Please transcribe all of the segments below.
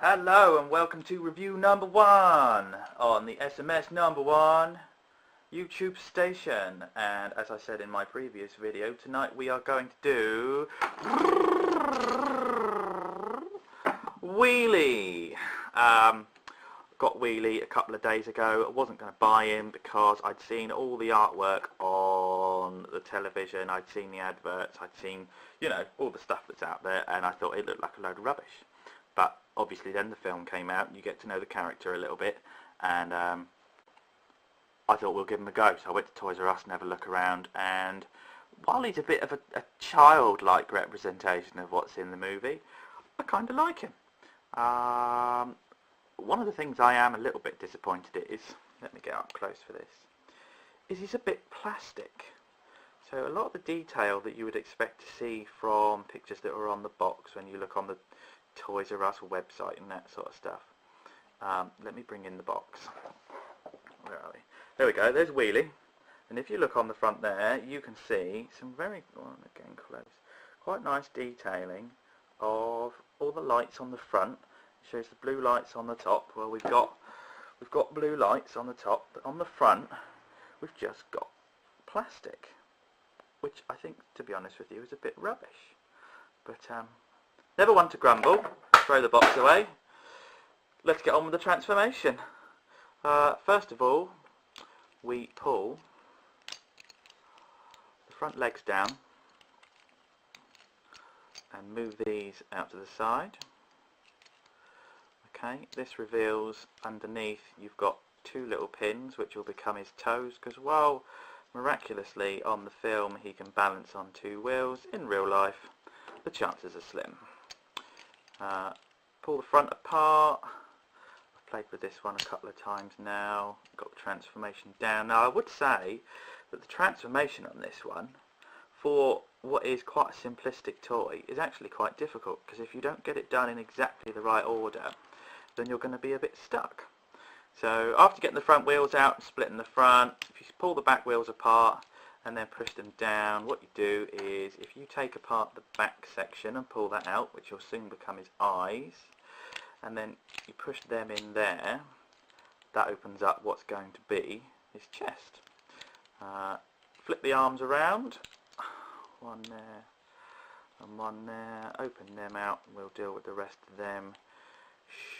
Hello and welcome to review number 1 on the smsno1 YouTube station. And as I said in my previous video, tonight we are going to do Wheelie. Got Wheelie a couple of days ago. I wasn't going to buy him because I'd seen all the artwork on the television, I'd seen the adverts, I'd seen, you know, all the stuff that's out there, and I thought it looked like a load of rubbish. But obviously then the film came out and you get to know the character a little bit, and I thought we'll give him a go. So I went to Toys R Us and have a look around, and while he's a bit of a childlike representation of what's in the movie, I kind of like him. One of the things I am a little bit disappointed in is, let me get up close for this, is he's a bit plastic. So a lot of the detail that you would expect to see from pictures that are on the box when you look on the Toys R Us website and that sort of stuff. Let me bring in the box. Where are we? There we go, there's Wheelie. And if you look on the front there, you can see some very, again close, quite nice detailing of all the lights on the front. It shows the blue lights on the top. Well, we've got blue lights on the top, but on the front we've just got plastic, which I think, to be honest with you, is a bit rubbish. But never one to grumble. Throw the box away. Let's get on with the transformation. First of all, we pull the front legs down and move these out to the side. Okay, this reveals underneath you've got two little pins which will become his toes, because while miraculously on the film he can balance on two wheels, in real life the chances are slim. Pull the front apart. I've played with this one a couple of times now. Got the transformation down. Now I would say that the transformation on this one, for what is quite a simplistic toy, is actually quite difficult, because if you don't get it done in exactly the right order, then you're going to be a bit stuck. So after getting the front wheels out and splitting the front, if you pull the back wheels apart and then push them down, what you do is, if you take apart the back section and pull that out, which will soon become his eyes, and then you push them in there, that opens up what's going to be his chest. Flip the arms around, one there and one there, open them out, and we'll deal with the rest of them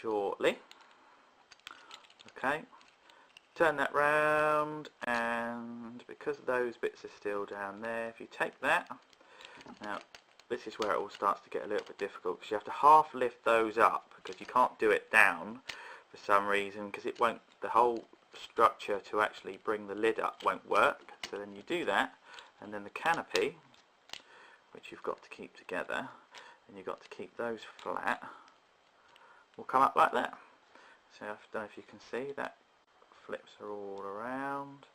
shortly. Okay, turn that round, and because those bits are still down there, if you take that, now this is where it all starts to get a little bit difficult, because you have to half lift those up, because you can't do it down for some reason, because it won't, the whole structure to actually bring the lid up won't work. So then you do that, and then the canopy, which you've got to keep together, and you've got to keep those flat, will come up like that. So I don't know if you can see, that flips are all around.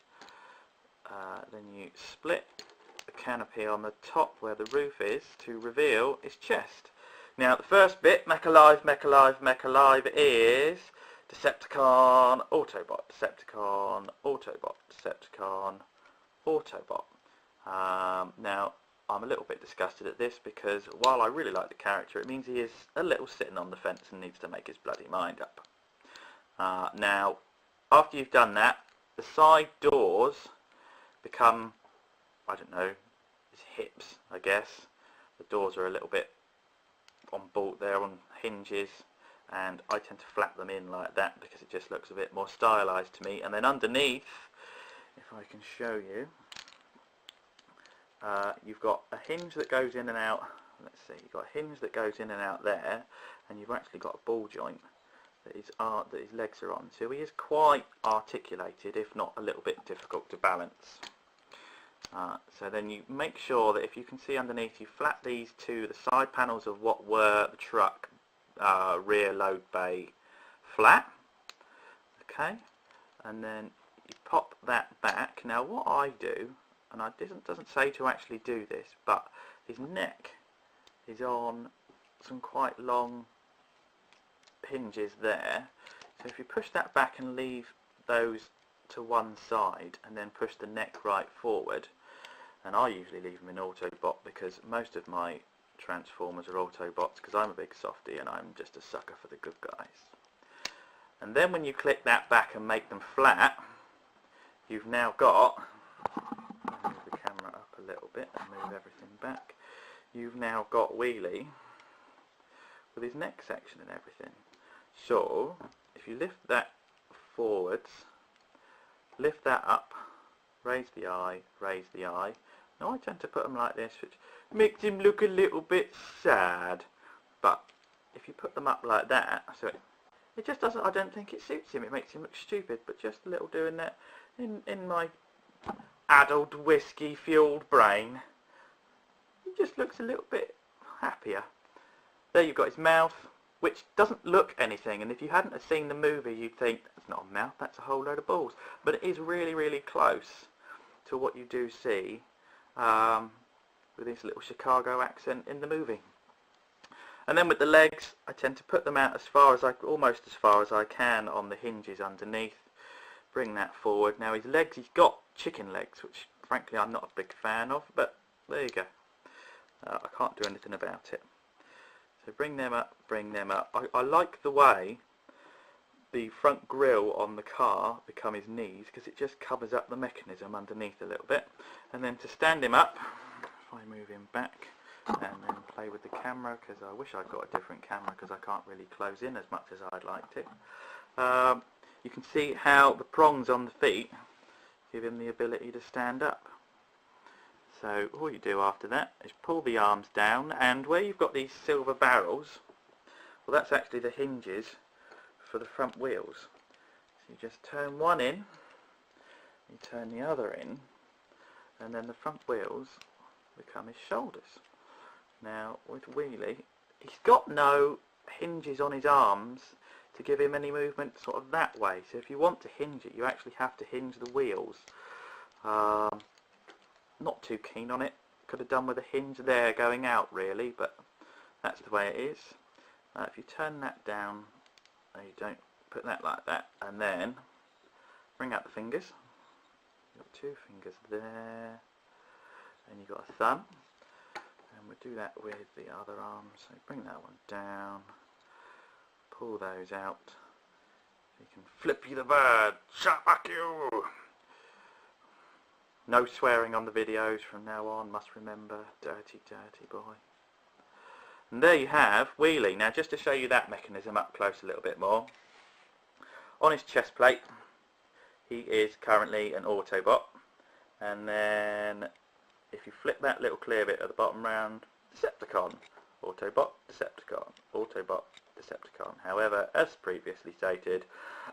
Then you split the canopy on the top where the roof is to reveal his chest. Now the first bit, Mech Alive, Mech Alive, Mech Alive, is Decepticon, Autobot, Decepticon, Autobot, Decepticon, Autobot. Now I'm a little bit disgusted at this, because while I really like the character, it means he is a little sitting on the fence and needs to make his bloody mind up. Now after you've done that, the side doors become, I don't know, his hips, I guess. The doors are a little bit on bolt there, on hinges, and I tend to flap them in like that because it just looks a bit more stylized to me. And then underneath, if I can show you, you've got a hinge that goes in and out. Let's see, you've got a hinge that goes in and out there, and you've actually got a ball joint that his legs are on. So he is quite articulated, if not a little bit difficult to balance. So then you make sure that, if you can see underneath, you flap these to the side panels of what were the truck rear load bay flat. Okay, and then you pop that back. Now what I do, and it doesn't say to actually do this, but his neck is on some quite long hinges there. So if you push that back and leave those to one side, and then push the neck right forward, and I usually leave them in Autobot because most of my Transformers or Autobots, because I'm a big softie and I'm just a sucker for the good guys. And then when you click that back and make them flat, you've now got, move the camera up a little bit and move everything back, you've now got Wheelie with his neck section and everything. So if you lift that forwards, lift that up, raise the eye, raise the eye. Now I tend to put them like this, which makes him look a little bit sad, but if you put them up like that, so it just doesn't, I don't think it suits him, it makes him look stupid, but just a little doing that in my addled whiskey fueled brain, he just looks a little bit happier. There you've got his mouth, which doesn't look anything, and if you hadn't have seen the movie you'd think that's not a mouth, that's a whole load of balls, but it is really, really close to what you do see with this little Chicago accent in the movie. And then with the legs, I tend to put them out as far as almost as far as I can on the hinges underneath. Bring that forward. Now his legs, he's got chicken legs, which frankly I'm not a big fan of, but there you go. I can't do anything about it. So bring them up, bring them up. I like the way the front grille on the car become his knees, because it just covers up the mechanism underneath a little bit. And then to stand him up, if I move him back and then play with the camera, because I wish I'd got a different camera because I can't really close in as much as I'd like to. You can see how the prongs on the feet give him the ability to stand up. So all you do after that is pull the arms down, and where you've got these silver barrels, well, that's actually the hinges for the front wheels. So you just turn one in, you turn the other in, and then the front wheels become his shoulders. Now with Wheelie, he's got no hinges on his arms to give him any movement sort of that way, so if you want to hinge it, you actually have to hinge the wheels. Not too keen on it, could have done with a hinge there going out really, but that's the way it is. If you turn that down, you don't put that like that, and then bring out the fingers. You've got two fingers there, and you've got a thumb, and we'll do that with the other arm. So bring that one down, pull those out, you can flip you the bird, fuck you! No swearing on the videos from now on, must remember, dirty, dirty boy. And there you have Wheelie. Now just to show you that mechanism up close a little bit more, on his chest plate he is currently an Autobot, and then if you flip that little clear bit at the bottom round, Decepticon, Autobot, Decepticon, Autobot, Decepticon. However, as previously stated,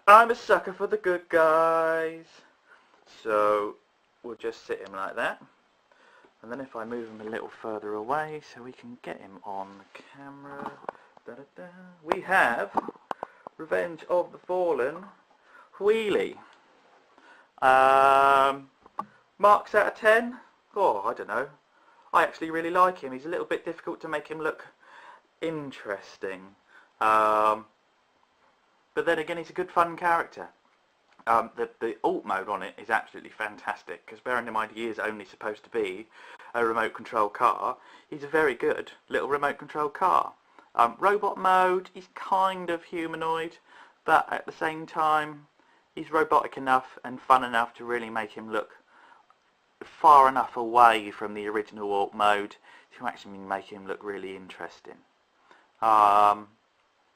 I'm a sucker for the good guys, so we'll just sit him like that. And then if I move him a little further away so we can get him on the camera, we have Revenge of the Fallen Wheelie. Marks out of 10? Oh, I don't know. I actually really like him. He's a little bit difficult to make him look interesting. But then again, he's a good fun character. The alt mode on it is absolutely fantastic, because bearing in mind he is only supposed to be a remote control car, he's a very good little remote control car. Robot mode, he's kind of humanoid, but at the same time he's robotic enough and fun enough to really make him look far enough away from the original alt mode to actually make him look really interesting. All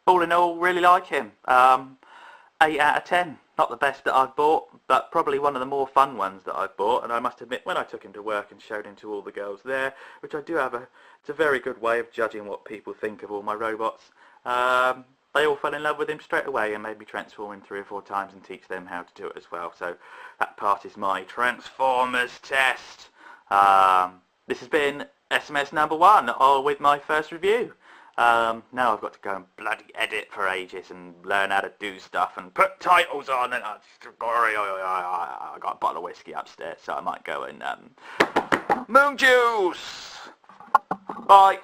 in all, really like him. 8 out of 10. Not the best that I've bought, but probably one of the more fun ones that I've bought. And I must admit, when I took him to work and showed him to all the girls there, which I do have it's a very good way of judging what people think of all my robots, they all fell in love with him straight away and made me transform him 3 or 4 times and teach them how to do it as well. So that passes my Transformers test. This has been SMS number 1 with my first review. Now I've got to go and bloody edit for ages and learn how to do stuff and put titles on, and I got a bottle of whiskey upstairs, so I might go and moon juice. Bye.